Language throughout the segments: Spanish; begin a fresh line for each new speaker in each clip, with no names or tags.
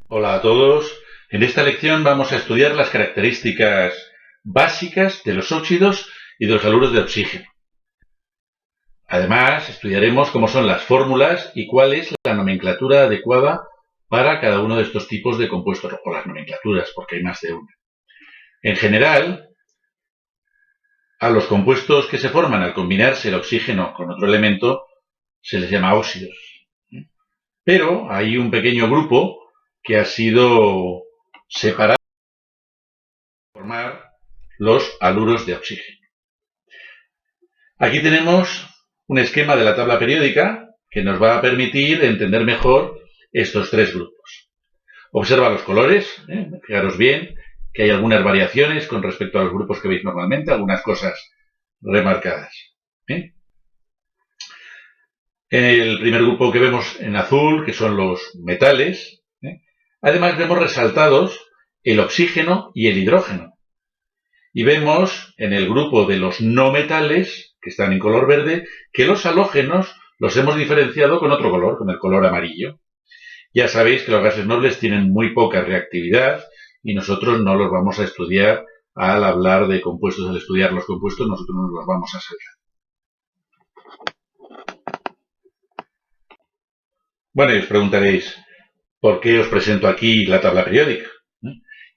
Hola a todos. En esta lección vamos a estudiar las características básicas de los óxidos y de los haluros de oxígeno. Además, estudiaremos cómo son las fórmulas y cuál es la nomenclatura adecuada para cada uno de estos tipos de compuestos, o las nomenclaturas, porque hay más de una. En general, a los compuestos que se forman al combinarse el oxígeno con otro elemento se les llama óxidos. Pero hay un pequeño grupo que ha sido separado para formar los haluros de oxígeno. Aquí tenemos un esquema de la tabla periódica que nos va a permitir entender mejor estos tres grupos. Observa los colores, fijaros bien que hay algunas variaciones con respecto a los grupos que veis normalmente, algunas cosas remarcadas. El primer grupo que vemos en azul, que son los metales, además vemos resaltados el oxígeno y el hidrógeno. Y vemos en el grupo de los no metales, que están en color verde, que los halógenos los hemos diferenciado con otro color, con el color amarillo. Ya sabéis que los gases nobles tienen muy poca reactividad y nosotros no los vamos a estudiar al hablar de compuestos. Al estudiar los compuestos nosotros no los vamos a saltar. Bueno, y os preguntaréis, ¿por qué os presento aquí la tabla periódica?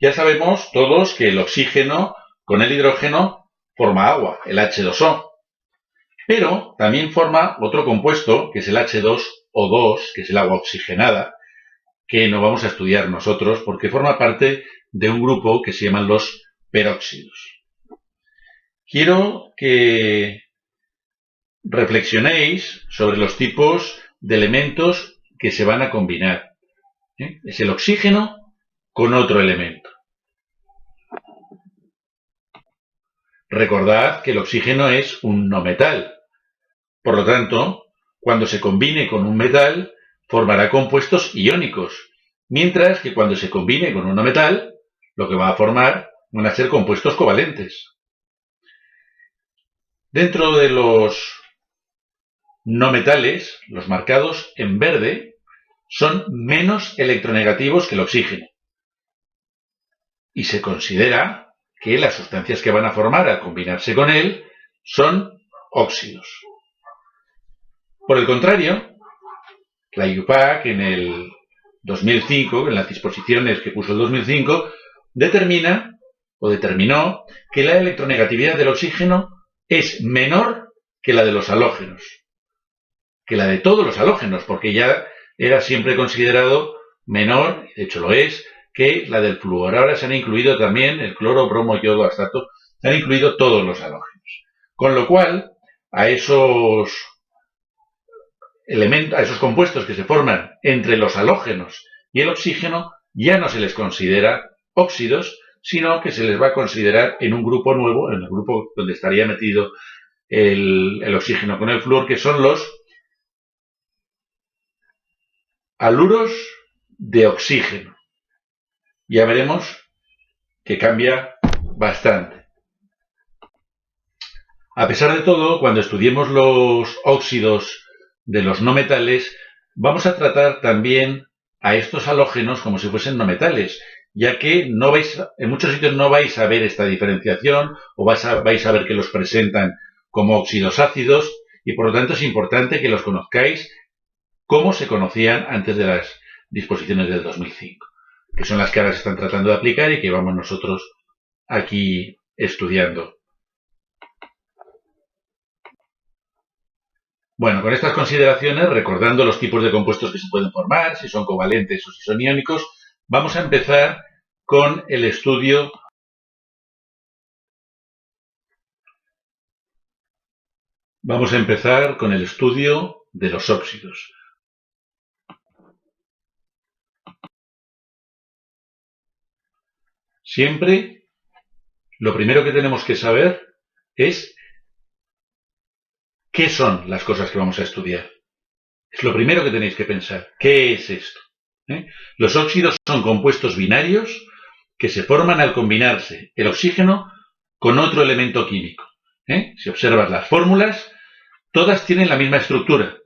Ya sabemos todos que el oxígeno con el hidrógeno forma agua, el H2O. Pero también forma otro compuesto, que es el H2O2, que es el agua oxigenada, que no vamos a estudiar nosotros porque forma parte de un grupo que se llaman los peróxidos. Quiero que reflexionéis sobre los tipos de elementos que se van a combinar. Es el oxígeno con otro elemento. Recordad que el oxígeno es un no metal. Por lo tanto, cuando se combine con un metal, formará compuestos iónicos, mientras que cuando se combine con un no metal, lo que va a formar van a ser compuestos covalentes. Dentro de los no metales, los marcados en verde, son menos electronegativos que el oxígeno. Y se considera que las sustancias que van a formar al combinarse con él son óxidos. Por el contrario, la IUPAC en el 2005, en las disposiciones que puso el 2005, determinó que la electronegatividad del oxígeno es menor que la de los halógenos, que la de todos los halógenos, porque ya era siempre considerado menor, de hecho lo es, que la del flúor. Ahora se han incluido también el cloro, bromo, yodo, astato, se han incluido todos los halógenos. Con lo cual, a esos compuestos que se forman entre los halógenos y el oxígeno ya no se les considera óxidos, sino que se les va a considerar en un grupo nuevo, en el grupo donde estaría metido el oxígeno con el flúor, que son los haluros de oxígeno. Ya veremos que cambia bastante. A pesar de todo, cuando estudiemos los óxidos de los no metales, vamos a tratar también a estos halógenos como si fuesen no metales, ya que en muchos sitios no vais a ver esta diferenciación o vais a ver que los presentan como óxidos ácidos y por lo tanto es importante que los conozcáis como se conocían antes de las disposiciones del 2005, que son las que ahora se están tratando de aplicar y que vamos nosotros aquí estudiando. Bueno, con estas consideraciones, recordando los tipos de compuestos que se pueden formar, si son covalentes o si son iónicos, vamos a empezar con el estudio de los óxidos. Siempre, lo primero que tenemos que saber es qué son las cosas que vamos a estudiar. Es lo primero que tenéis que pensar. ¿Qué es esto? Los óxidos son compuestos binarios que se forman al combinarse el oxígeno con otro elemento químico. Si observas las fórmulas, todas tienen la misma estructura.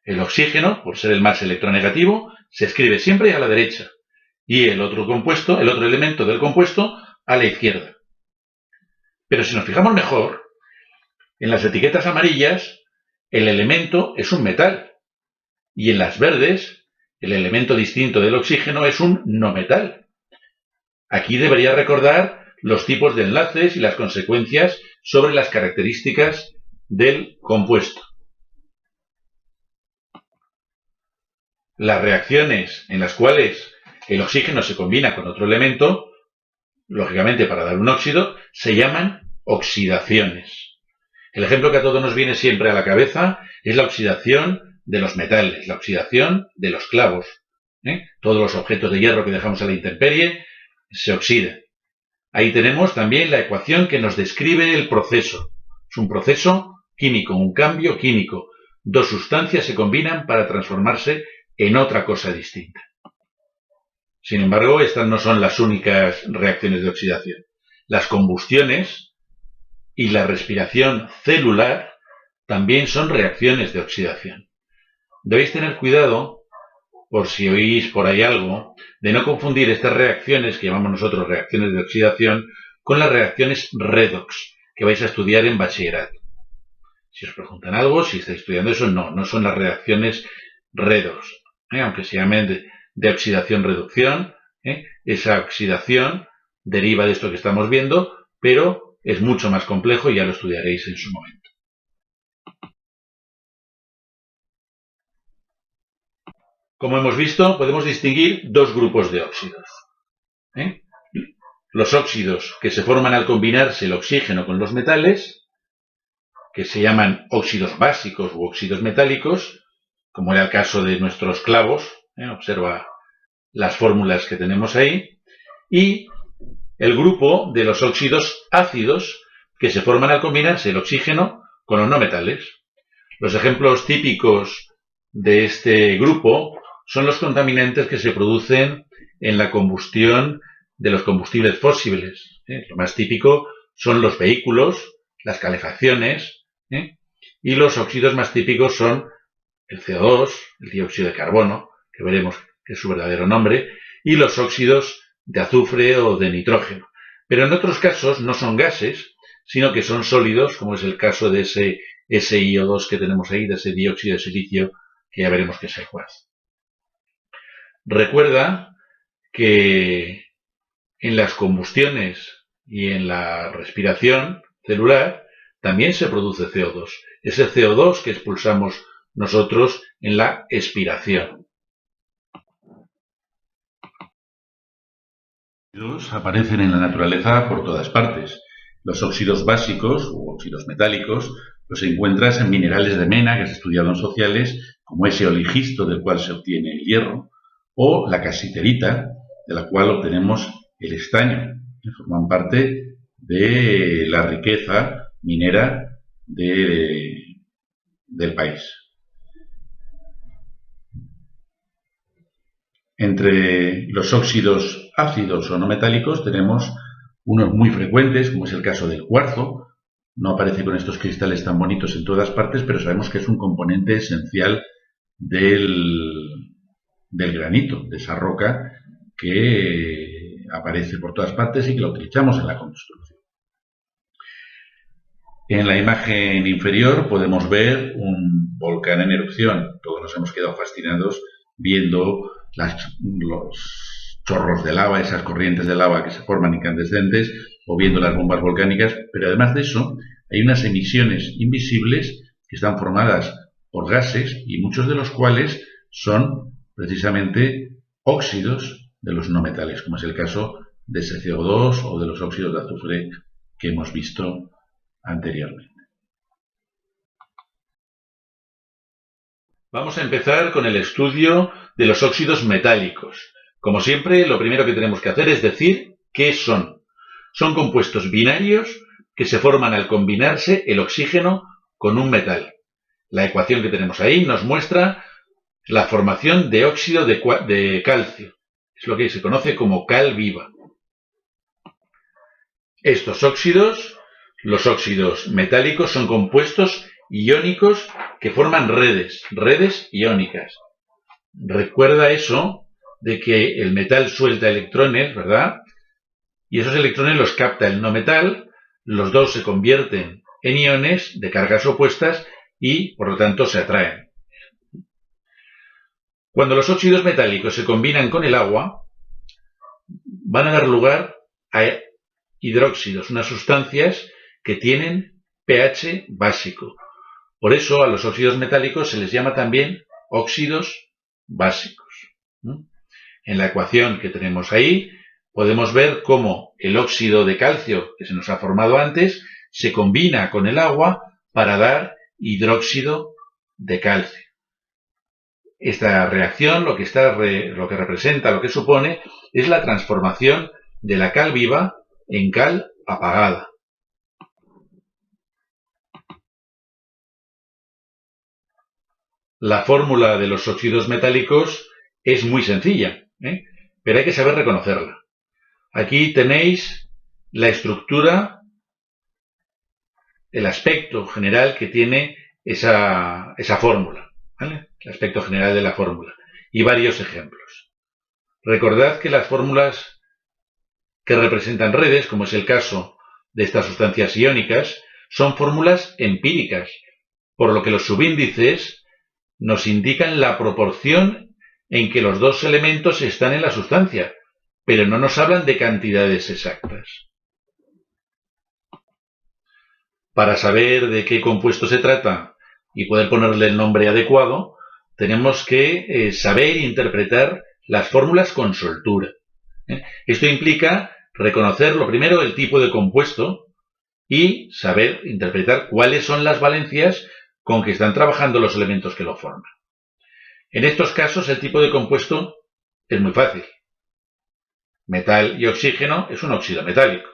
El oxígeno, por ser el más electronegativo, se escribe siempre a la derecha. y el otro elemento del compuesto a la izquierda. Pero si nos fijamos mejor, en las etiquetas amarillas el elemento es un metal y en las verdes el elemento distinto del oxígeno es un no metal. Aquí debería recordar los tipos de enlaces y las consecuencias sobre las características del compuesto. Las reacciones en las cuales el oxígeno se combina con otro elemento, lógicamente para dar un óxido, se llaman oxidaciones. El ejemplo que a todos nos viene siempre a la cabeza es la oxidación de los metales, la oxidación de los clavos. Todos los objetos de hierro que dejamos a la intemperie se oxidan. Ahí tenemos también la ecuación que nos describe el proceso. Es un proceso químico, un cambio químico. Dos sustancias se combinan para transformarse en otra cosa distinta. Sin embargo, estas no son las únicas reacciones de oxidación. Las combustiones y la respiración celular también son reacciones de oxidación. Debéis tener cuidado, por si oís por ahí algo, de no confundir estas reacciones, que llamamos nosotros reacciones de oxidación, con las reacciones redox, que vais a estudiar en bachillerato. Si os preguntan algo, si estáis estudiando eso, no son las reacciones redox. Aunque se llamen de oxidación-reducción, esa oxidación deriva de esto que estamos viendo, pero es mucho más complejo y ya lo estudiaréis en su momento. Como hemos visto, podemos distinguir dos grupos de óxidos. Los óxidos que se forman al combinarse el oxígeno con los metales, que se llaman óxidos básicos u óxidos metálicos, como era el caso de nuestros clavos. Observa las fórmulas que tenemos ahí. Y el grupo de los óxidos ácidos que se forman al combinarse el oxígeno con los no metales. Los ejemplos típicos de este grupo son los contaminantes que se producen en la combustión de los combustibles fósiles. Lo más típico son los vehículos, las calefacciones, y los óxidos más típicos son el CO2, el dióxido de carbono, que veremos que es su verdadero nombre, y los óxidos de azufre o de nitrógeno. Pero en otros casos no son gases, sino que son sólidos, como es el caso de ese SiO2 que tenemos ahí, de ese dióxido de silicio, que ya veremos que es el cuarzo. Recuerda que en las combustiones y en la respiración celular también se produce CO2. Ese CO2 que expulsamos nosotros en la expiración. Los óxidos aparecen en la naturaleza por todas partes. Los óxidos básicos u óxidos metálicos los encuentras en minerales de mena que has estudiado en sociales, como ese oligisto del cual se obtiene el hierro, o la casiterita, de la cual obtenemos el estaño, que forman parte de la riqueza minera del país. Entre los óxidos ácidos o no metálicos tenemos unos muy frecuentes, como es el caso del cuarzo. No aparece con estos cristales tan bonitos en todas partes, pero sabemos que es un componente esencial del granito, de esa roca que aparece por todas partes y que la utilizamos en la construcción. En la imagen inferior podemos ver un volcán en erupción. Todos nos hemos quedado fascinados viendo los chorros de lava, esas corrientes de lava que se forman incandescentes, o viendo las bombas volcánicas, pero además de eso hay unas emisiones invisibles que están formadas por gases y muchos de los cuales son precisamente óxidos de los no metales, como es el caso de ese CO2 o de los óxidos de azufre que hemos visto anteriormente. Vamos a empezar con el estudio de los óxidos metálicos. Como siempre, lo primero que tenemos que hacer es decir qué son. Son compuestos binarios que se forman al combinarse el oxígeno con un metal. La ecuación que tenemos ahí nos muestra la formación de óxido de calcio. Es lo que se conoce como cal viva. Estos óxidos, los óxidos metálicos, son compuestos iónicos que forman redes iónicas. Recuerda eso de que el metal suelta electrones, ¿verdad? Y esos electrones los capta el no metal, los dos se convierten en iones de cargas opuestas y, por lo tanto, se atraen. Cuando los óxidos metálicos se combinan con el agua, van a dar lugar a hidróxidos, unas sustancias que tienen pH básico. Por eso a los óxidos metálicos se les llama también óxidos básicos. En la ecuación que tenemos ahí podemos ver cómo el óxido de calcio que se nos ha formado antes se combina con el agua para dar hidróxido de calcio. Esta reacción lo que representa, lo que supone, es la transformación de la cal viva en cal apagada. La fórmula de los óxidos metálicos es muy sencilla, pero hay que saber reconocerla. Aquí tenéis la estructura, el aspecto general que tiene esa fórmula, ¿vale? El aspecto general de la fórmula y varios ejemplos. Recordad que las fórmulas que representan redes, como es el caso de estas sustancias iónicas, son fórmulas empíricas, por lo que los subíndices nos indican la proporción en que los dos elementos están en la sustancia, pero no nos hablan de cantidades exactas. Para saber de qué compuesto se trata y poder ponerle el nombre adecuado, tenemos que saber interpretar las fórmulas con soltura. Esto implica reconocer, lo primero, el tipo de compuesto y saber interpretar cuáles son las valencias con que están trabajando los elementos que lo forman. En estos casos, el tipo de compuesto es muy fácil. Metal y oxígeno es un óxido metálico.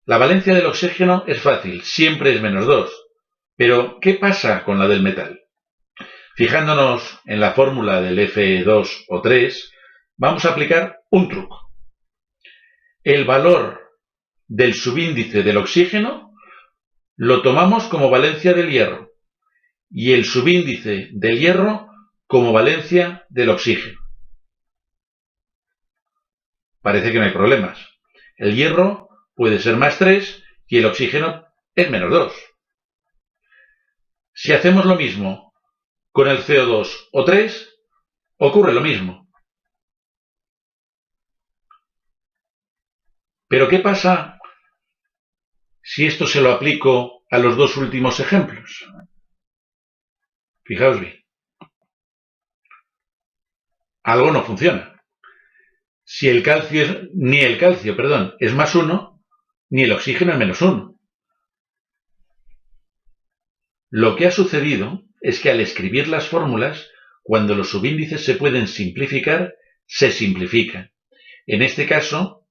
La valencia del oxígeno es fácil, siempre es -2. Pero, ¿qué pasa con la del metal? Fijándonos en la fórmula del Fe2O3, vamos a aplicar un truco. El valor del subíndice del oxígeno lo tomamos como valencia del hierro y el subíndice del hierro como valencia del oxígeno. Parece que no hay problemas. El hierro puede ser +3 y el oxígeno es -2. Si hacemos lo mismo con el CO2O3, ocurre lo mismo. Pero ¿qué pasa si esto se lo aplico a los dos últimos ejemplos? Fijaos bien. Algo no funciona. Si ni el calcio es +1, ni el oxígeno es -1. Lo que ha sucedido es que al escribir las fórmulas, cuando los subíndices se pueden simplificar, se simplifican. En este caso,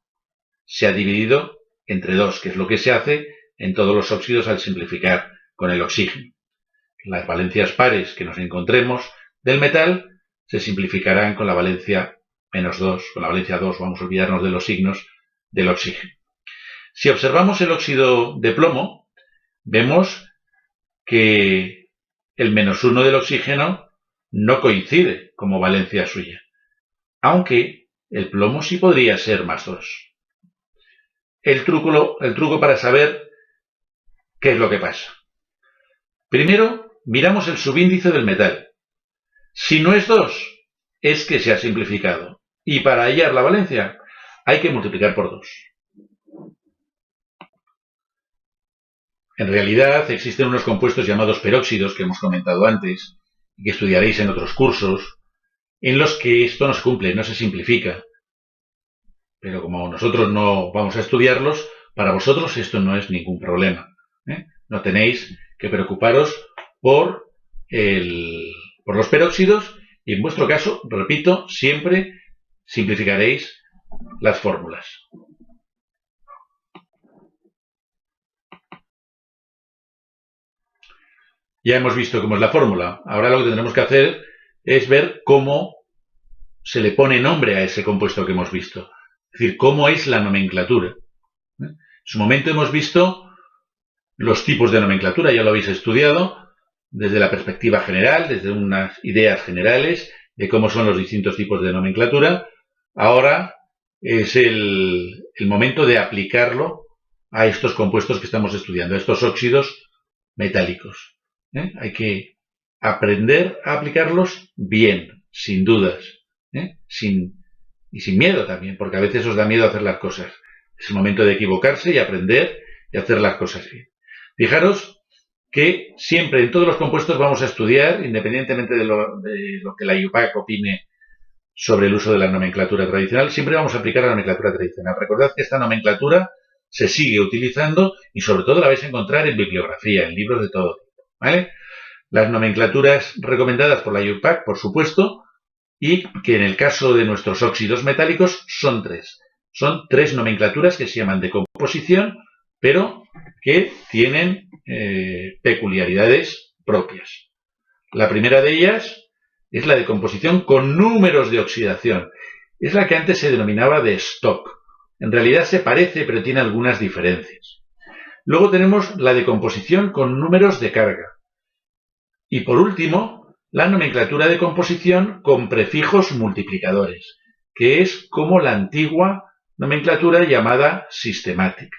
se ha dividido entre 2, que es lo que se hace en todos los óxidos al simplificar con el oxígeno. Las valencias pares que nos encontremos del metal se simplificarán con la valencia -2, con la valencia 2, vamos a olvidarnos de los signos del oxígeno. Si observamos el óxido de plomo, vemos que el -1 del oxígeno no coincide como valencia suya, aunque el plomo sí podría ser +2. El truco para saber qué es lo que pasa. Primero, miramos el subíndice del metal. Si no es 2, es que se ha simplificado. Y para hallar la valencia, hay que multiplicar por 2. En realidad, existen unos compuestos llamados peróxidos que hemos comentado antes y que estudiaréis en otros cursos, en los que esto no se cumple, no se simplifica. Pero como nosotros no vamos a estudiarlos, para vosotros esto no es ningún problema. No tenéis que preocuparos por los peróxidos y en vuestro caso, repito, siempre simplificaréis las fórmulas. Ya hemos visto cómo es la fórmula. Ahora lo que tendremos que hacer es ver cómo se le pone nombre a ese compuesto que hemos visto. Es decir, cómo es la nomenclatura. En su momento hemos visto los tipos de nomenclatura, ya lo habéis estudiado, desde la perspectiva general, desde unas ideas generales, de cómo son los distintos tipos de nomenclatura, ahora es el momento de aplicarlo a estos compuestos que estamos estudiando, a estos óxidos metálicos. Hay que aprender a aplicarlos bien, sin dudas, y sin miedo también, porque a veces os da miedo hacer las cosas. Es el momento de equivocarse y aprender y hacer las cosas bien. Fijaros que siempre en todos los compuestos vamos a estudiar, independientemente de lo que la IUPAC opine sobre el uso de la nomenclatura tradicional, siempre vamos a aplicar la nomenclatura tradicional. Recordad que esta nomenclatura se sigue utilizando y sobre todo la vais a encontrar en bibliografía, en libros de todo tipo, ¿vale? Las nomenclaturas recomendadas por la IUPAC, por supuesto, y que en el caso de nuestros óxidos metálicos son tres. Son tres nomenclaturas que se llaman de composición, pero que tienen peculiaridades propias. La primera de ellas es la de composición con números de oxidación. Es la que antes se denominaba de stock. En realidad se parece, pero tiene algunas diferencias. Luego tenemos la de composición con números de carga. Y por último, la nomenclatura de composición con prefijos multiplicadores, que es como la antigua nomenclatura llamada sistemática.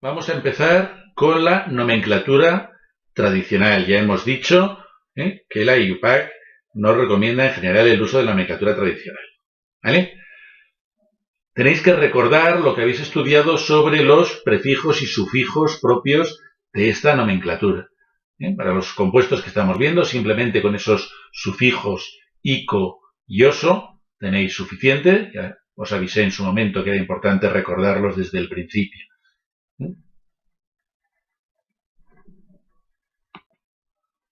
Vamos a empezar con la nomenclatura tradicional. Ya hemos dicho que la IUPAC nos recomienda en general el uso de la nomenclatura tradicional, ¿vale? Tenéis que recordar lo que habéis estudiado sobre los prefijos y sufijos propios de esta nomenclatura. Para los compuestos que estamos viendo, simplemente con esos sufijos ico y oso tenéis suficiente. Ya os avisé en su momento que era importante recordarlos desde el principio.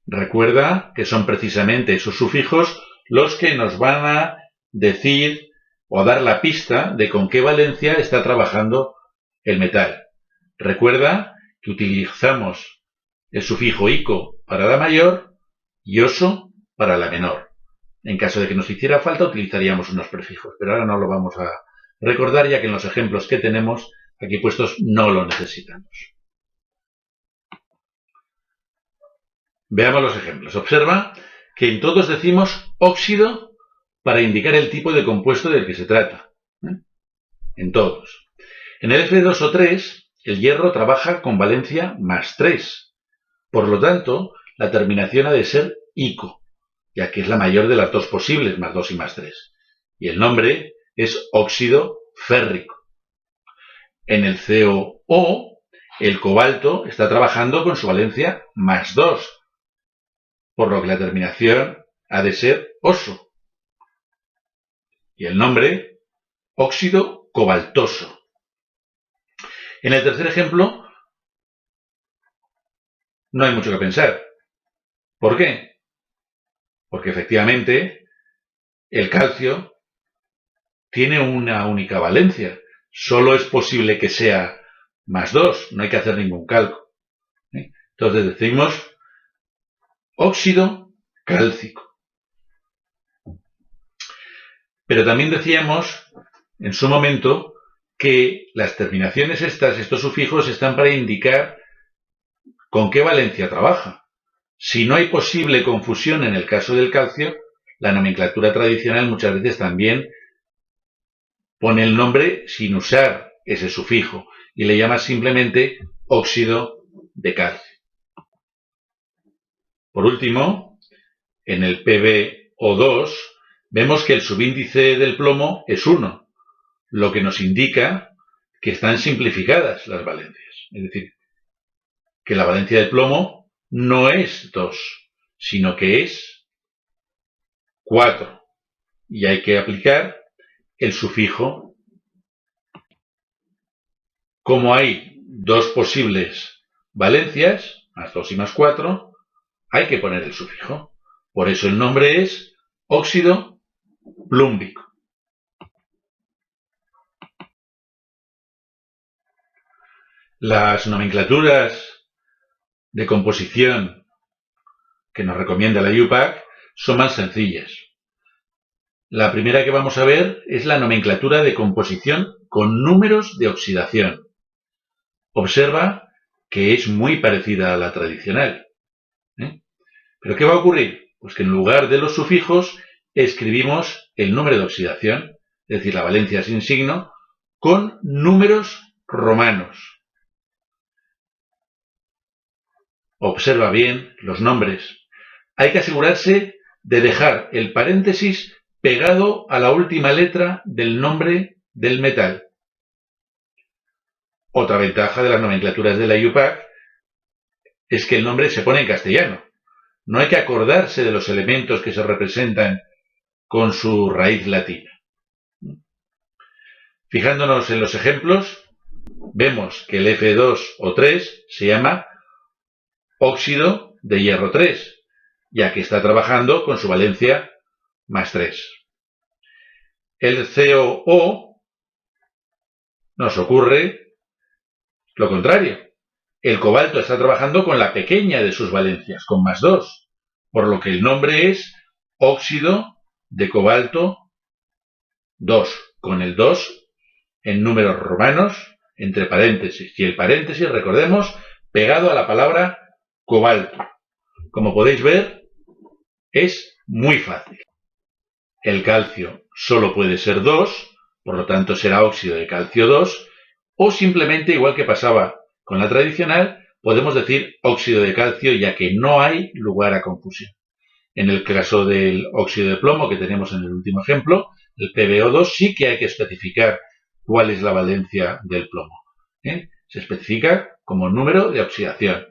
Recuerda que son precisamente esos sufijos los que nos van a decir o dar la pista de con qué valencia está trabajando el metal. Recuerda que utilizamos el sufijo ico para la mayor y oso para la menor. En caso de que nos hiciera falta utilizaríamos unos prefijos, pero ahora no lo vamos a recordar ya que en los ejemplos que tenemos aquí puestos no lo necesitamos. Veamos los ejemplos. Observa que en todos decimos óxido para indicar el tipo de compuesto del que se trata. En todos. En el F2 o 3, el hierro trabaja con valencia más 3. Por lo tanto, la terminación ha de ser ico, ya que es la mayor de las dos posibles, más 2 y más 3. Y el nombre es óxido férrico. En el COO, el cobalto está trabajando con su valencia más 2, por lo que la terminación ha de ser oso. Y el nombre, óxido cobaltoso. En el tercer ejemplo, no hay mucho que pensar. ¿Por qué? Porque efectivamente el calcio tiene una única valencia. Solo es posible que sea más 2, no hay que hacer ningún cálculo. Entonces decimos óxido cálcico. Pero también decíamos en su momento que las terminaciones estos sufijos están para indicar con qué valencia trabaja. Si no hay posible confusión en el caso del calcio, la nomenclatura tradicional muchas veces también pone el nombre sin usar ese sufijo y le llama simplemente óxido de calcio. Por último, en el PbO2 vemos que el subíndice del plomo es 1, lo que nos indica que están simplificadas las valencias. Es decir, que la valencia del plomo no es 2, sino que es 4. Y hay que aplicar el sufijo. Como hay dos posibles valencias, más 2 y más 4, hay que poner el sufijo. Por eso el nombre es óxido plúmbico. Las nomenclaturas de composición que nos recomienda la IUPAC son más sencillas. La primera que vamos a ver es la nomenclatura de composición con números de oxidación. Observa que es muy parecida a la tradicional. ¿Pero qué va a ocurrir? Pues que en lugar de los sufijos escribimos el número de oxidación, es decir, la valencia sin signo, con números romanos. Observa bien los nombres. Hay que asegurarse de dejar el paréntesis pegado a la última letra del nombre del metal. Otra ventaja de las nomenclaturas de la IUPAC es que el nombre se pone en castellano. No hay que acordarse de los elementos que se representan con su raíz latina. Fijándonos en los ejemplos, vemos que el F2 o 3 se llama óxido de hierro 3, ya que está trabajando con su valencia más 3. El COO nos ocurre lo contrario. El cobalto está trabajando con la pequeña de sus valencias, con más 2, por lo que el nombre es óxido de cobalto 2, con el 2 en números romanos entre paréntesis, y el paréntesis, recordemos, pegado a la palabra cobalto. Como podéis ver, es muy fácil. El calcio solo puede ser 2, por lo tanto será óxido de calcio 2, o simplemente, igual que pasaba con la tradicional, podemos decir óxido de calcio, ya que no hay lugar a confusión. En el caso del óxido de plomo que tenemos en el último ejemplo, el PbO2, sí que hay que especificar cuál es la valencia del plomo. Se especifica como número de oxidación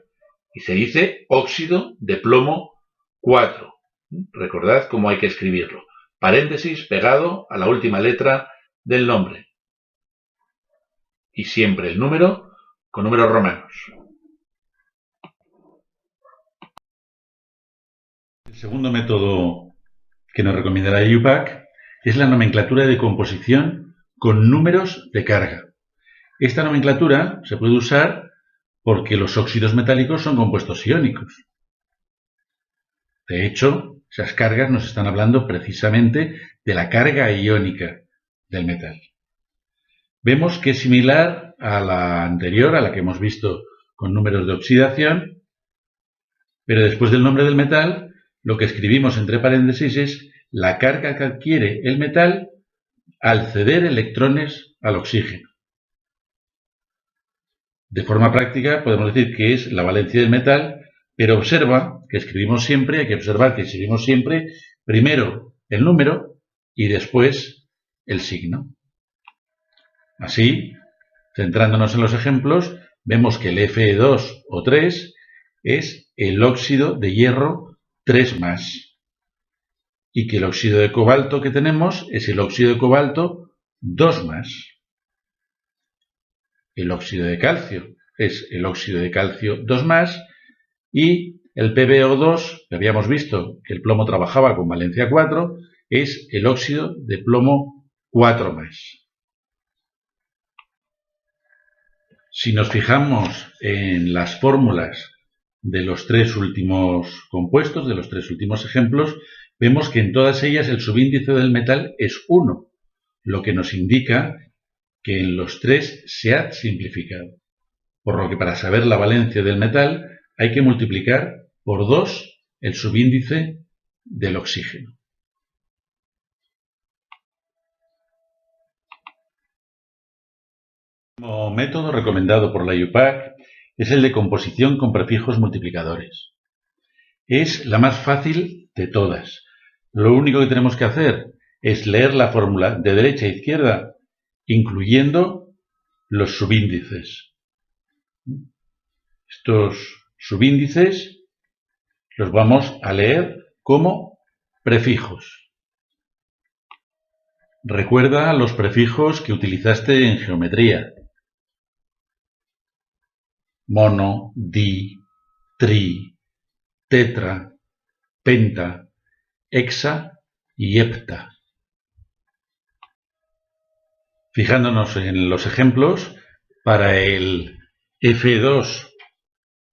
y se dice óxido de plomo 4. Recordad cómo hay que escribirlo. Paréntesis pegado a la última letra del nombre. Y siempre el número con números romanos. El segundo método que nos recomienda la IUPAC es la nomenclatura de composición con números de carga. Esta nomenclatura se puede usar porque los óxidos metálicos son compuestos iónicos. De hecho, esas cargas nos están hablando precisamente de la carga iónica del metal. Vemos que es similar a la anterior, a la que hemos visto con números de oxidación, pero después del nombre del metal, lo que escribimos entre paréntesis es la carga que adquiere el metal al ceder electrones al oxígeno. De forma práctica podemos decir que es la valencia del metal, pero observa que escribimos siempre, hay que observar que escribimos siempre primero el número y después el signo. Así, centrándonos en los ejemplos, vemos que el Fe2 o 3 es el óxido de hierro 3+, y que el óxido de cobalto que tenemos es el óxido de cobalto 2+. El óxido de calcio es el óxido de calcio 2+, y el PbO2, que habíamos visto que el plomo trabajaba con valencia 4, es el óxido de plomo 4+. Si nos fijamos en las fórmulas de los tres últimos compuestos, de los tres últimos ejemplos, vemos que en todas ellas el subíndice del metal es 1, lo que nos indica que en los tres se ha simplificado. Por lo que para saber la valencia del metal hay que multiplicar por 2 el subíndice del oxígeno. Como método recomendado por la IUPAC es el de composición con prefijos multiplicadores. Es la más fácil de todas. Lo único que tenemos que hacer es leer la fórmula de derecha a izquierda, incluyendo los subíndices. Estos subíndices los vamos a leer como prefijos. Recuerda los prefijos que utilizaste en geometría. Mono, di, tri, tetra, penta, hexa y hepta. Fijándonos en los ejemplos, para el F2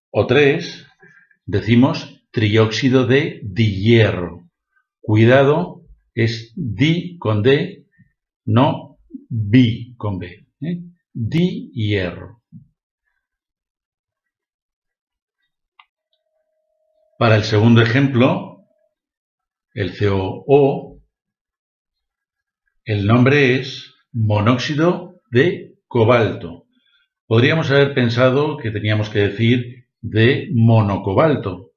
o 3 decimos trióxido de dihierro. Cuidado, es di con D, no bi con B. Dihierro. Para el segundo ejemplo, el COO, el nombre es monóxido de cobalto. Podríamos haber pensado que teníamos que decir de monocobalto,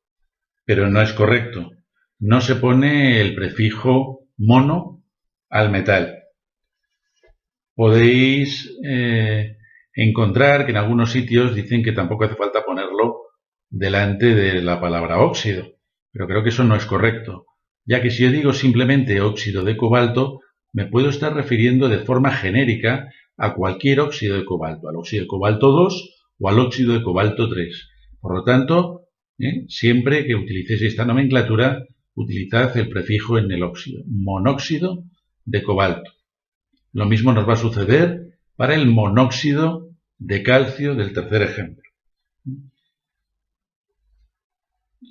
pero no es correcto. No se pone el prefijo mono al metal. Podéis encontrar que en algunos sitios dicen que tampoco hace falta ponerlo delante de la palabra óxido, pero creo que eso no es correcto, ya que si yo digo simplemente óxido de cobalto, me puedo estar refiriendo de forma genérica a cualquier óxido de cobalto, al óxido de cobalto 2 o al óxido de cobalto 3. Por lo tanto, siempre que utilicéis esta nomenclatura, utilizad el prefijo en el óxido, monóxido de cobalto. Lo mismo nos va a suceder para el monóxido de calcio del tercer ejemplo.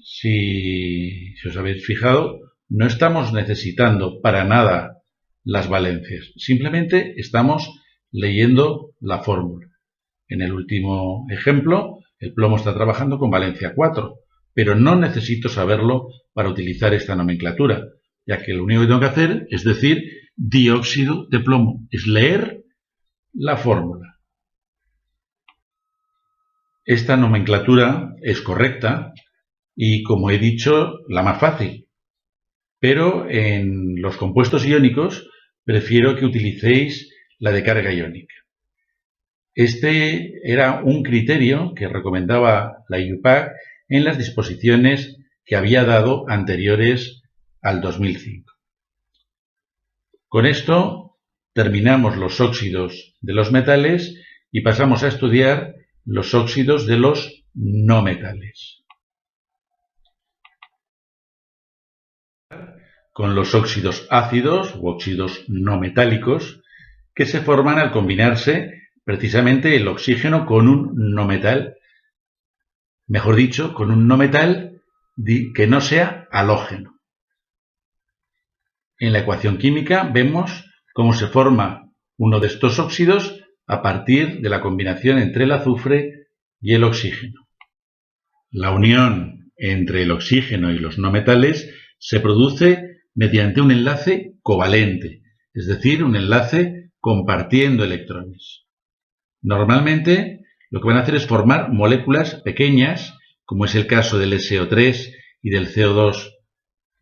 Si os habéis fijado, no estamos necesitando para nada las valencias, simplemente estamos leyendo la fórmula. En el último ejemplo, el plomo está trabajando con valencia 4, pero no necesito saberlo para utilizar esta nomenclatura, ya que lo único que tengo que hacer es decir dióxido de plomo, es leer la fórmula. Esta nomenclatura es correcta y, como he dicho, la más fácil. Pero en los compuestos iónicos prefiero que utilicéis la de carga iónica. Este era un criterio que recomendaba la IUPAC en las disposiciones que había dado anteriores al 2005. Con esto terminamos los óxidos de los metales y pasamos a estudiar los óxidos de los no metales. Con los óxidos ácidos u óxidos no metálicos que se forman al combinarse precisamente el oxígeno con un no metal, mejor dicho, con un no metal que no sea halógeno. En la ecuación química vemos cómo se forma uno de estos óxidos a partir de la combinación entre el azufre y el oxígeno. La unión entre el oxígeno y los no metales se produce mediante un enlace covalente, es decir, un enlace compartiendo electrones. Normalmente lo que van a hacer es formar moléculas pequeñas, como es el caso del SO3 y del CO2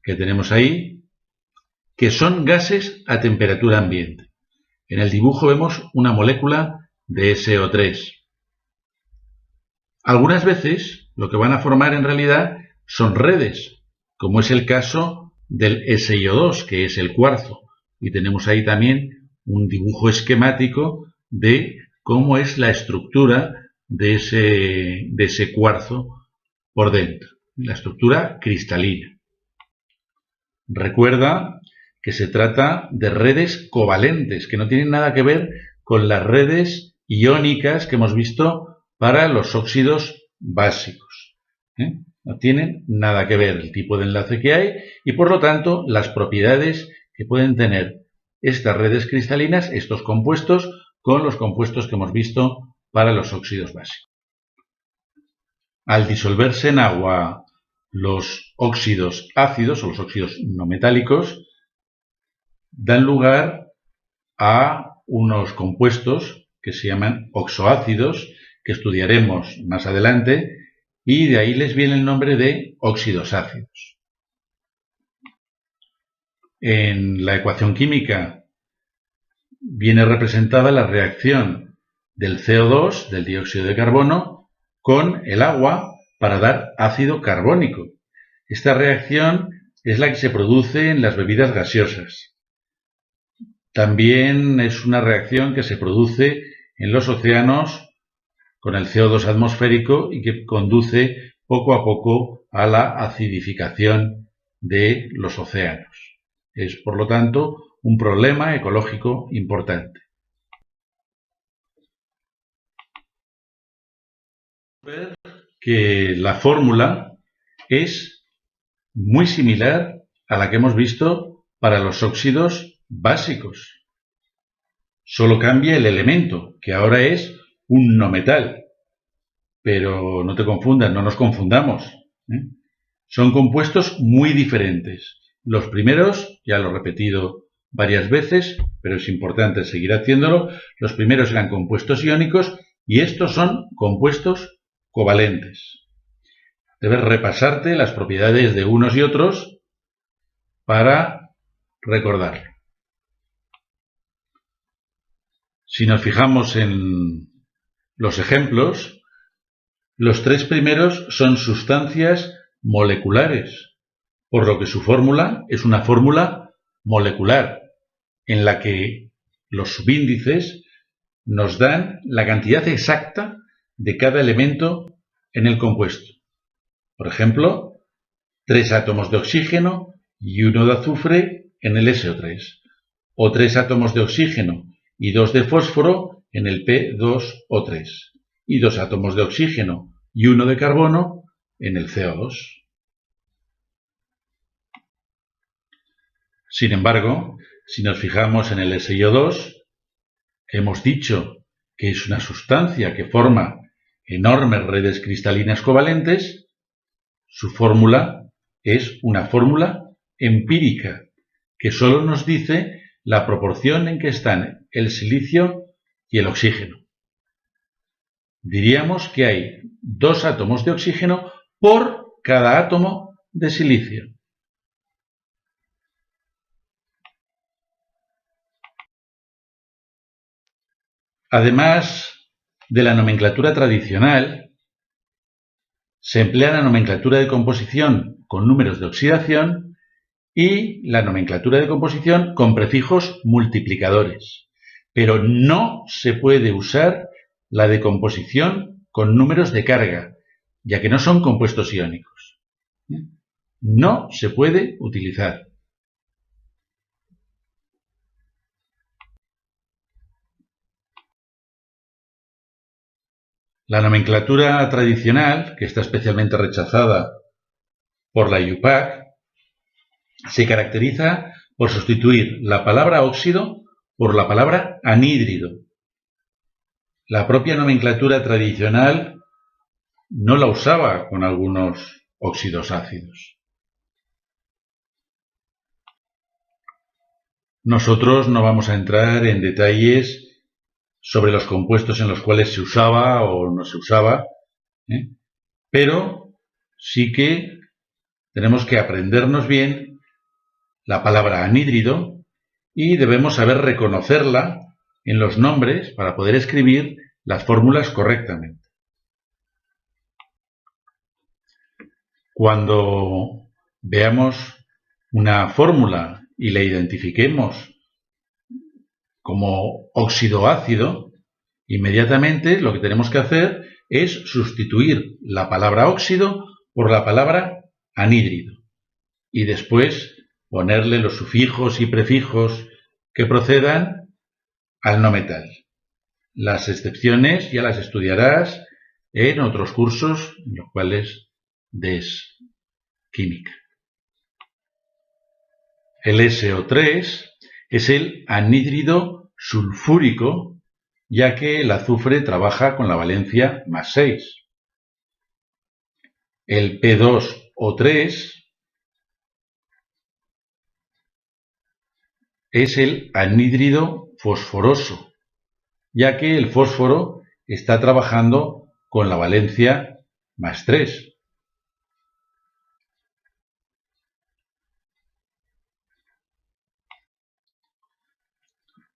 que tenemos ahí, que son gases a temperatura ambiente. En el dibujo vemos una molécula de SO3. Algunas veces lo que van a formar en realidad son redes, como es el caso del SiO2, que es el cuarzo. Y tenemos ahí también un dibujo esquemático de cómo es la estructura de ese cuarzo por dentro, la estructura cristalina. Recuerda que se trata de redes covalentes, que no tienen nada que ver con las redes iónicas que hemos visto para los óxidos básicos. No tienen nada que ver el tipo de enlace que hay y, por lo tanto, las propiedades que pueden tener estas redes cristalinas, estos compuestos, con los compuestos que hemos visto para los óxidos básicos. Al disolverse en agua los óxidos ácidos o los óxidos no metálicos, dan lugar a unos compuestos que se llaman oxoácidos, que estudiaremos más adelante, y de ahí les viene el nombre de óxidos ácidos. En la ecuación química viene representada la reacción del CO2, del dióxido de carbono, con el agua para dar ácido carbónico. Esta reacción es la que se produce en las bebidas gaseosas. También es una reacción que se produce en los océanos con el CO2 atmosférico y que conduce poco a poco a la acidificación de los océanos. Es, por lo tanto, un problema ecológico importante. Ver que la fórmula es muy similar a la que hemos visto para los óxidos básicos. Solo cambia el elemento, que ahora es un no metal. Pero no te confundas, no nos confundamos. son compuestos muy diferentes. Los primeros, ya lo he repetido varias veces, pero es importante seguir haciéndolo, los primeros eran compuestos iónicos y estos son compuestos covalentes. Debes repasarte las propiedades de unos y otros para recordarlo. Si nos fijamos en los ejemplos, los tres primeros son sustancias moleculares, por lo que su fórmula es una fórmula molecular, en la que los subíndices nos dan la cantidad exacta de cada elemento en el compuesto. Por ejemplo, 3 átomos de oxígeno y 1 de azufre en el SO3, o 3 átomos de oxígeno y 2 de fósforo en el P2O3, y 2 átomos de oxígeno y 1 de carbono en el CO2. Sin embargo, si nos fijamos en el SiO2, hemos dicho que es una sustancia que forma enormes redes cristalinas covalentes. Su fórmula es una fórmula empírica que solo nos dice la proporción en que están el silicio y el oxígeno. Diríamos que hay 2 átomos de oxígeno por cada átomo de silicio. Además de la nomenclatura tradicional, se emplea la nomenclatura de composición con números de oxidación y la nomenclatura de composición con prefijos multiplicadores. Pero no se puede usar la de composición con números de carga, ya que no son compuestos iónicos. No se puede utilizar. La nomenclatura tradicional, que está especialmente rechazada por la IUPAC, se caracteriza por sustituir la palabra óxido por la palabra anhídrido. La propia nomenclatura tradicional no la usaba con algunos óxidos ácidos. Nosotros no vamos a entrar en detalles sobre los compuestos en los cuales se usaba o no se usaba, pero sí que tenemos que aprendernos bien la palabra anhídrido y debemos saber reconocerla en los nombres para poder escribir las fórmulas correctamente. Cuando veamos una fórmula y la identifiquemos como óxido ácido, inmediatamente lo que tenemos que hacer es sustituir la palabra óxido por la palabra anhídrido y después ponerle los sufijos y prefijos que procedan al no metal. Las excepciones ya las estudiarás en otros cursos en los cuales des química. El SO3 es el anhídrido sulfúrico, ya que el azufre trabaja con la valencia +6. El P2O3 es el anhídrido fosforoso, ya que el fósforo está trabajando con la valencia +3.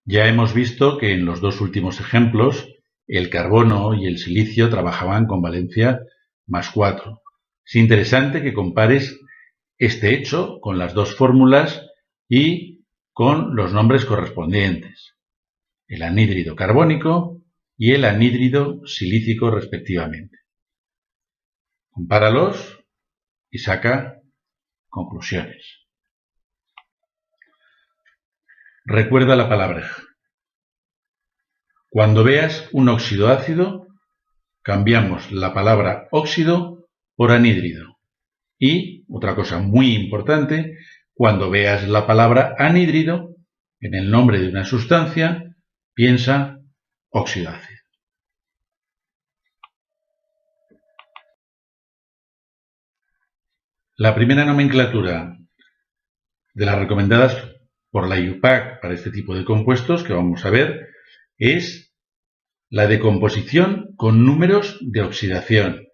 Ya hemos visto que en los dos últimos ejemplos el carbono y el silicio trabajaban con valencia +4. Es interesante que compares este hecho con las dos fórmulas y con los nombres correspondientes, el anhídrido carbónico y el anhídrido silícico respectivamente. Compáralos y saca conclusiones. Recuerda la palabreja. Cuando veas un óxido ácido, cambiamos la palabra óxido por anhídrido. Y, otra cosa muy importante, cuando veas la palabra anhídrido, en el nombre de una sustancia, piensa óxido ácido. La primera nomenclatura de las recomendadas por la IUPAC para este tipo de compuestos que vamos a ver es la de composición con números de oxidación.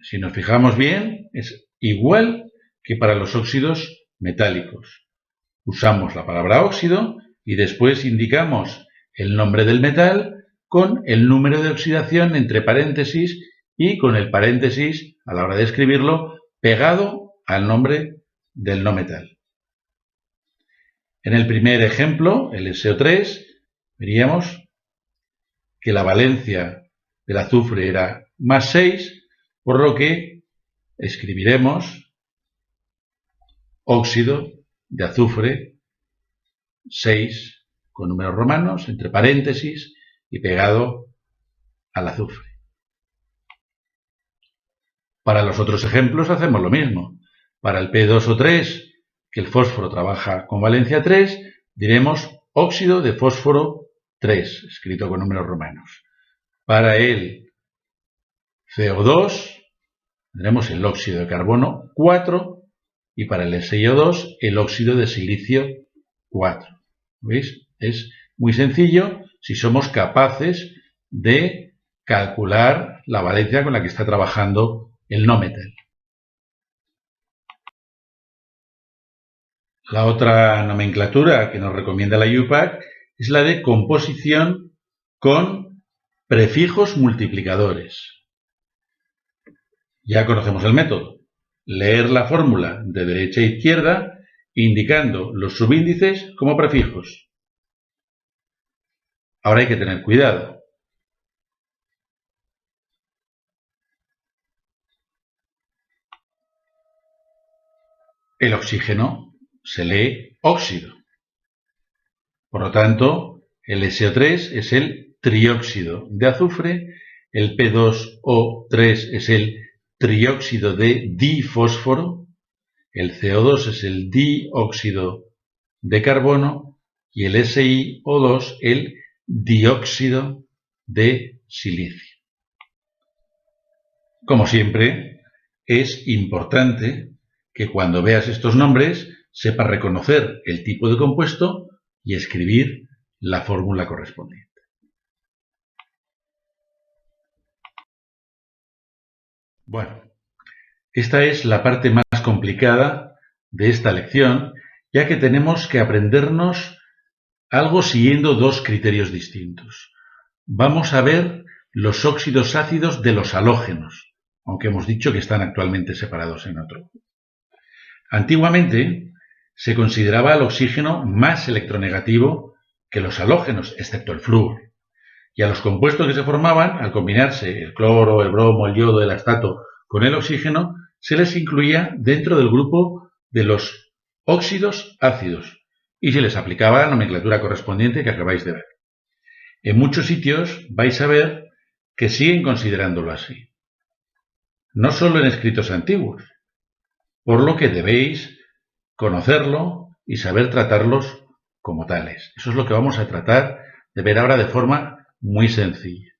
Si nos fijamos bien, es igual que para los óxidos metálicos. Usamos la palabra óxido y después indicamos el nombre del metal con el número de oxidación entre paréntesis y con el paréntesis, a la hora de escribirlo, pegado al nombre del no metal. En el primer ejemplo, el SO3, veríamos que la valencia del azufre era más 6, por lo que escribiremos óxido de azufre 6 con números romanos, entre paréntesis y pegado al azufre. Para los otros ejemplos hacemos lo mismo. Para el P2O3, que el fósforo trabaja con valencia 3, diremos óxido de fósforo 3, escrito con números romanos. Para el CO2 tendremos el óxido de carbono 4 y para el SiO2 el óxido de silicio 4. ¿Veis? Es muy sencillo si somos capaces de calcular la valencia con la que está trabajando el no metal. La otra nomenclatura que nos recomienda la IUPAC es la de composición con prefijos multiplicadores. Ya conocemos el método. Leer la fórmula de derecha a izquierda indicando los subíndices como prefijos. Ahora hay que tener cuidado. El oxígeno se lee óxido. Por lo tanto, el SO3 es el trióxido de azufre, el P2O3 es el trióxido de difósforo, el CO2 es el dióxido de carbono y el SiO2 el dióxido de silicio. Como siempre, es importante que cuando veas estos nombres sepas reconocer el tipo de compuesto y escribir la fórmula correspondiente. Bueno, esta es la parte más complicada de esta lección, ya que tenemos que aprendernos algo siguiendo dos criterios distintos. Vamos a ver los óxidos ácidos de los halógenos, aunque hemos dicho que están actualmente separados en otro. Antiguamente se consideraba el oxígeno más electronegativo que los halógenos, excepto el flúor. Y a los compuestos que se formaban, al combinarse el cloro, el bromo, el yodo, el acetato con el oxígeno, se les incluía dentro del grupo de los óxidos ácidos y se les aplicaba la nomenclatura correspondiente que acabáis de ver. En muchos sitios vais a ver que siguen considerándolo así. No solo en escritos antiguos, por lo que debéis conocerlo y saber tratarlos como tales. Eso es lo que vamos a tratar de ver ahora de forma muy sencilla.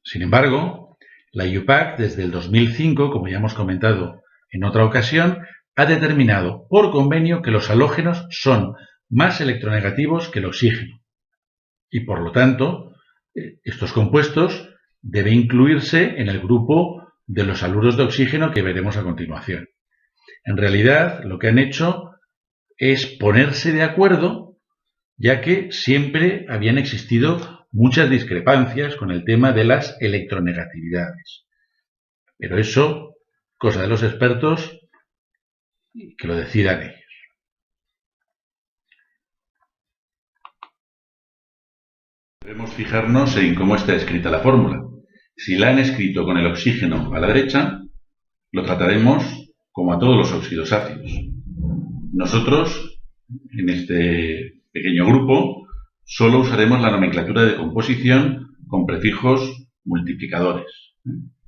Sin embargo, la IUPAC desde el 2005, como ya hemos comentado en otra ocasión, ha determinado por convenio que los halógenos son más electronegativos que el oxígeno y por lo tanto estos compuestos deben incluirse en el grupo de los haluros de oxígeno que veremos a continuación. En realidad lo que han hecho es ponerse de acuerdo, ya que siempre habían existido muchas discrepancias con el tema de las electronegatividades. Pero eso, cosa de los expertos, que lo decidan ellos. Debemos fijarnos en cómo está escrita la fórmula. Si la han escrito con el oxígeno a la derecha, lo trataremos como a todos los óxidos ácidos. Nosotros, en este pequeño grupo, solo usaremos la nomenclatura de composición con prefijos multiplicadores.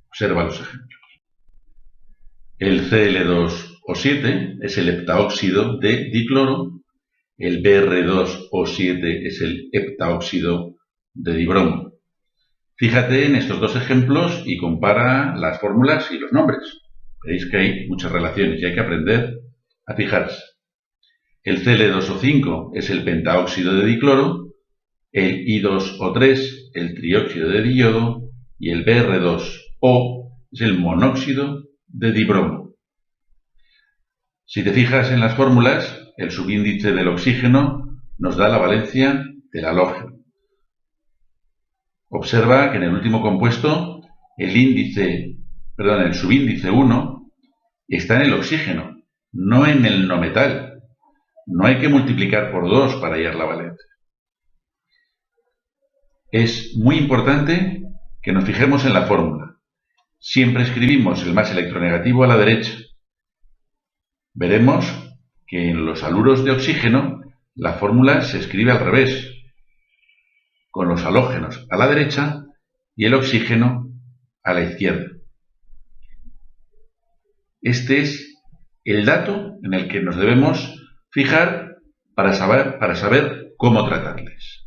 Observa los ejemplos. El Cl2O7 es el heptaóxido de dicloro, el Br2O7 es el heptaóxido de dibromo. Fíjate en estos dos ejemplos y compara las fórmulas y los nombres. Veréis que hay muchas relaciones y hay que aprender a fijarse. El Cl2O5 es el pentaóxido de dicloro, el I2O3 el trióxido de diyodo y el Br2O es el monóxido de dibromo. Si te fijas en las fórmulas, el subíndice del oxígeno nos da la valencia del halógeno. Observa que en el último compuesto el subíndice 1 está en el oxígeno, no en el no metal. No hay que multiplicar por 2 para hallar la valencia. Es muy importante que nos fijemos en la fórmula. Siempre escribimos el más electronegativo a la derecha. Veremos que en los haluros de oxígeno la fórmula se escribe al revés, con los halógenos a la derecha y el oxígeno a la izquierda. Este es el dato en el que nos debemos fijar para saber cómo tratarles.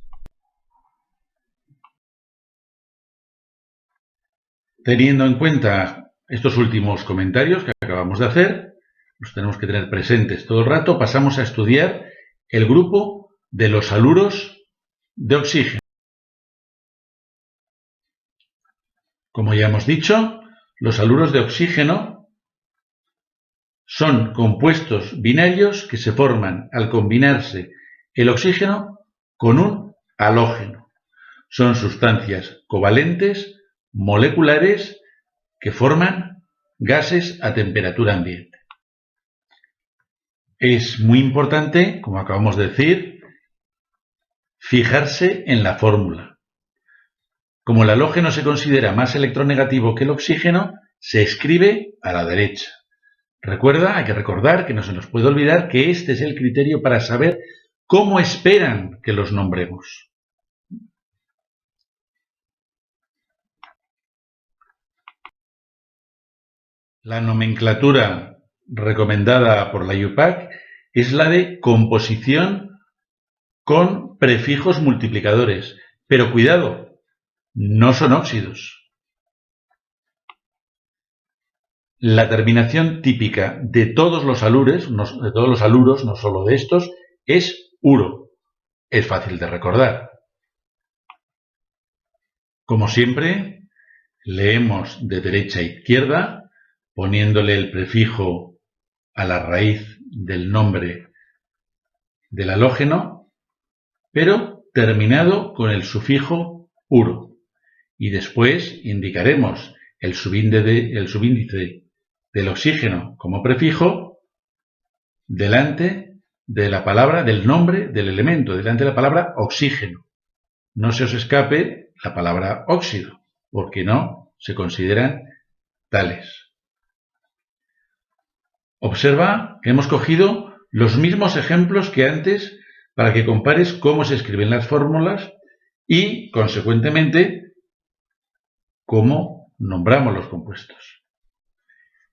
Teniendo en cuenta estos últimos comentarios que acabamos de hacer, los tenemos que tener presentes todo el rato, pasamos a estudiar el grupo de los haluros de oxígeno. Como ya hemos dicho, los haluros de oxígeno son compuestos binarios que se forman al combinarse el oxígeno con un halógeno. Son sustancias covalentes, moleculares, que forman gases a temperatura ambiente. Es muy importante, como acabamos de decir, fijarse en la fórmula. Como el halógeno se considera más electronegativo que el oxígeno, se escribe a la derecha. Recuerda, hay que recordar que no se nos puede olvidar que este es el criterio para saber cómo esperan que los nombremos. La nomenclatura recomendada por la IUPAC es la de composición con prefijos multiplicadores. Pero cuidado, no son óxidos. La terminación típica de todos los haluros, no solo de estos, es uro. Es fácil de recordar. Como siempre, leemos de derecha a izquierda, poniéndole el prefijo a la raíz del nombre del halógeno, pero terminado con el sufijo uro. Y después indicaremos el subíndice del oxígeno como prefijo delante de la palabra, del nombre del elemento, delante de la palabra oxígeno. No se os escape la palabra óxido, porque no se consideran tales. Observa que hemos cogido los mismos ejemplos que antes para que compares cómo se escriben las fórmulas y, consecuentemente, cómo nombramos los compuestos.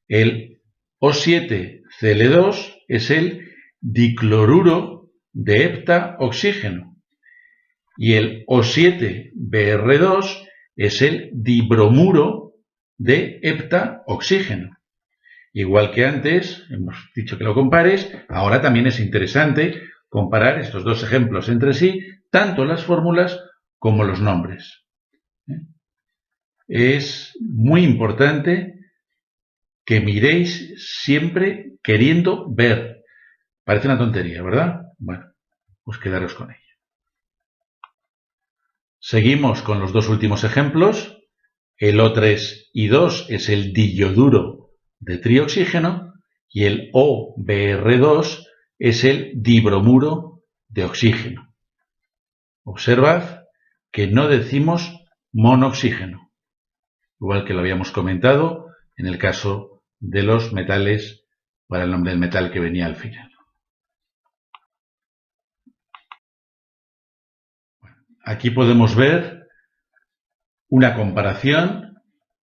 El O7Cl2 es el dicloruro de heptaoxígeno y el O7Br2 es el dibromuro de heptaoxígeno. Igual que antes, hemos dicho que lo compares, ahora también es interesante comparar estos dos ejemplos entre sí, tanto las fórmulas como los nombres. Es muy importante que miréis siempre queriendo ver. Parece una tontería, ¿verdad? Bueno, pues quedaros con ello. Seguimos con los dos últimos ejemplos. El O3I2 es el diyoduro de trioxígeno y el OBr2 es el dibromuro de oxígeno. Observad que no decimos monoxígeno, igual que lo habíamos comentado en el caso de los metales para el nombre del metal que venía al final. Aquí podemos ver una comparación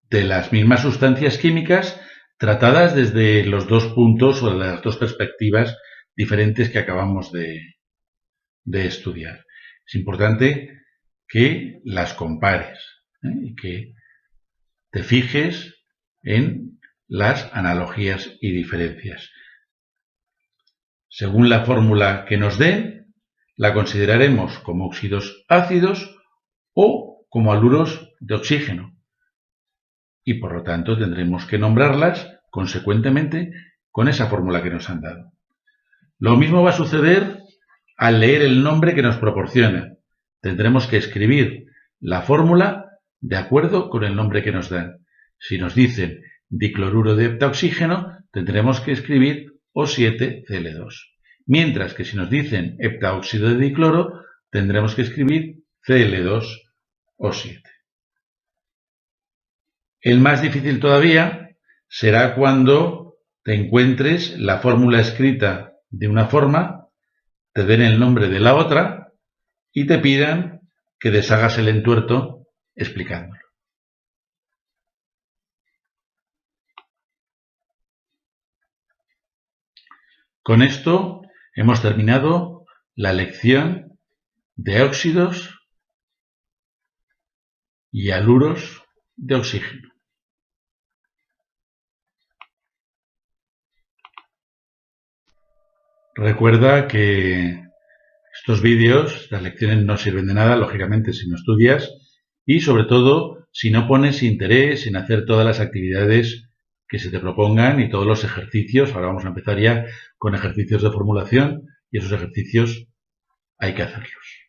de las mismas sustancias químicas tratadas desde los dos puntos o las dos perspectivas diferentes que acabamos de estudiar. Es importante que las compares. y que te fijes en las analogías y diferencias. Según la fórmula que nos den, la consideraremos como óxidos ácidos o como haluros de oxígeno. Y por lo tanto tendremos que nombrarlas consecuentemente con esa fórmula que nos han dado. Lo mismo va a suceder al leer el nombre que nos proporciona. Tendremos que escribir la fórmula de acuerdo con el nombre que nos dan. Si nos dicen dicloruro de heptaoxígeno, tendremos que escribir O7Cl2. Mientras que si nos dicen heptaóxido de dicloro, tendremos que escribir Cl2O7. El más difícil todavía será cuando te encuentres la fórmula escrita de una forma, te den el nombre de la otra y te pidan que deshagas el entuerto explicándolo. Con esto hemos terminado la lección de óxidos y haluros de oxígeno. Recuerda que estos vídeos, las lecciones no sirven de nada, lógicamente, si no estudias y, sobre todo, si no pones interés en hacer todas las actividades que se te propongan y todos los ejercicios. Ahora vamos a empezar ya con ejercicios de formulación y esos ejercicios hay que hacerlos.